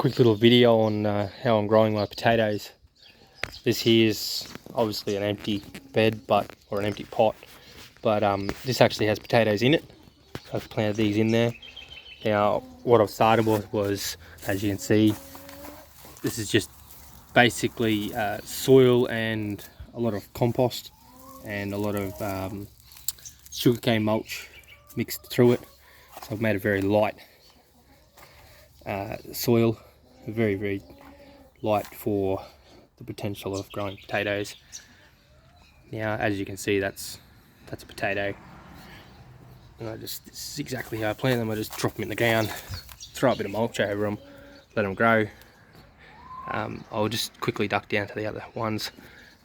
quick little video on how I'm growing my potatoes. This here is obviously an empty bed, or an empty pot, but this actually has potatoes in it. I've planted these in there. Now, what I've started with was, as you can see, this is just basically soil and a lot of compost and a lot of sugarcane mulch mixed through it. So I've made a very light soil, very light for the potential of growing potatoes. Now, as you can see, that's a potato, and this is exactly how I plant them. I just drop them in the ground, throw a bit of mulch over them, let them grow. I'll just quickly duck down to the other ones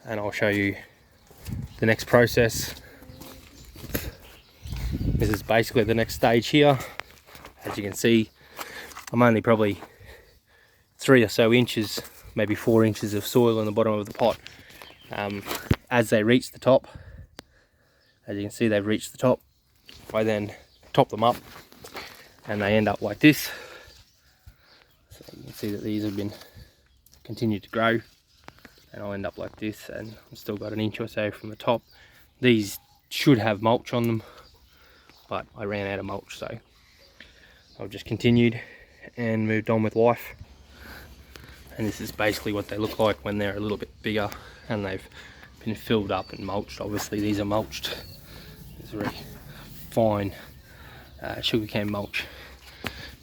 and I'll show you the next process. This is basically the next stage here. As you can see, I'm only probably 3 or so inches, maybe 4 inches of soil in the bottom of the pot. As they reach the top, as you can see, they've reached the top, I then top them up and they end up like this. So you can see that these have been continued to grow, and I'll end up like this, and I've still got an inch or so from the top. These should have mulch on them, but I ran out of mulch, so I've just continued and moved on with life. And this is basically what they look like when they're a little bit bigger and they've been filled up and mulched. Obviously these are mulched. It's very fine sugarcane mulch,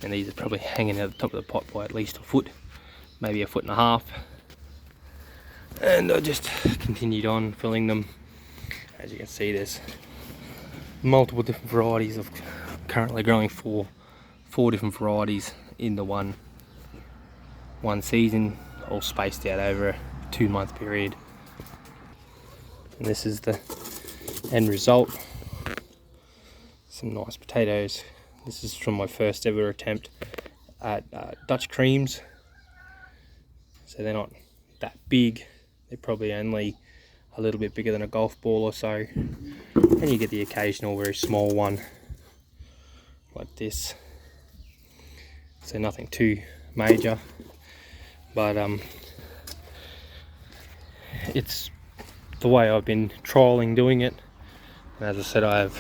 and these are probably hanging out the top of the pot by at least a foot, maybe a foot and a half. And I just continued on filling them. As you can see, there's multiple different varieties. Of currently growing four different varieties in the one season, all spaced out over a 2-month period. And this is the end result. Some nice potatoes. This is from my first ever attempt at Dutch creams. So they're not that big. They're probably only a little bit bigger than a golf ball or so. And you get the occasional very small one like this. So nothing too major, but it's the way I've been trialing doing it. And as I said, I have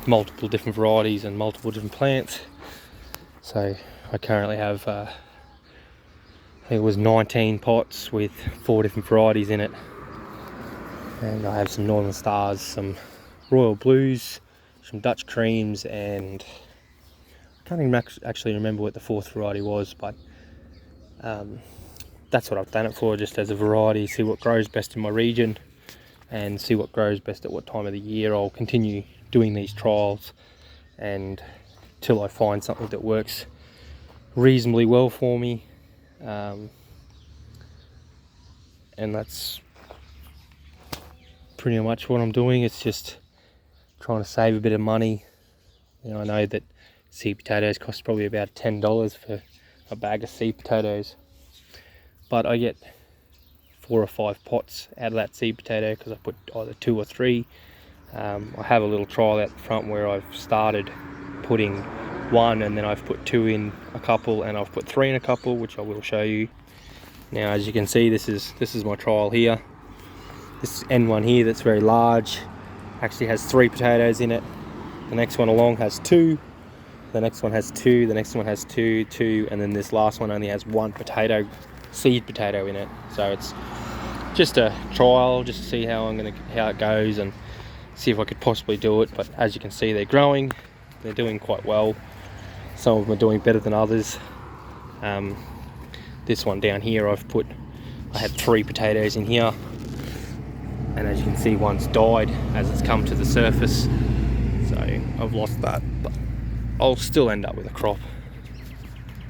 multiple different varieties and multiple different plants. So I currently have I think it was 19 pots with 4 different varieties in it, and I have some Northern Stars, some Royal Blues, some Dutch creams, and I can't even actually remember what the 4th variety was, but that's what I've done it for, just as a variety, see what grows best in my region and see what grows best at what time of the year. I'll continue doing these trials and till I find something that works reasonably well for me. And that's pretty much what I'm doing. It's just trying to save a bit of money. You know, I know that seed potatoes cost probably about $10 for a bag of seed potatoes, but I get 4 or 5 pots out of that seed potato because I put either 2 or 3. I have a little trial out the front where I've started putting 1 and then I've put 2 in a couple, and I've put 3 in a couple, which I will show you. Now, as you can see, this is my trial here. This N1 here that's very large actually has 3 potatoes in it. The next one along has 2. The next one has 2. The next one has 2, and then this last one only has 1 seed potato in it. So it's just a trial, just to see how it goes and see if I could possibly do it. But as you can see, they're growing. They're doing quite well. Some of them are doing better than others. This one down here, I had 3 potatoes in here, and as you can see, one's died as it's come to the surface, so I've lost that, but I'll still end up with a crop.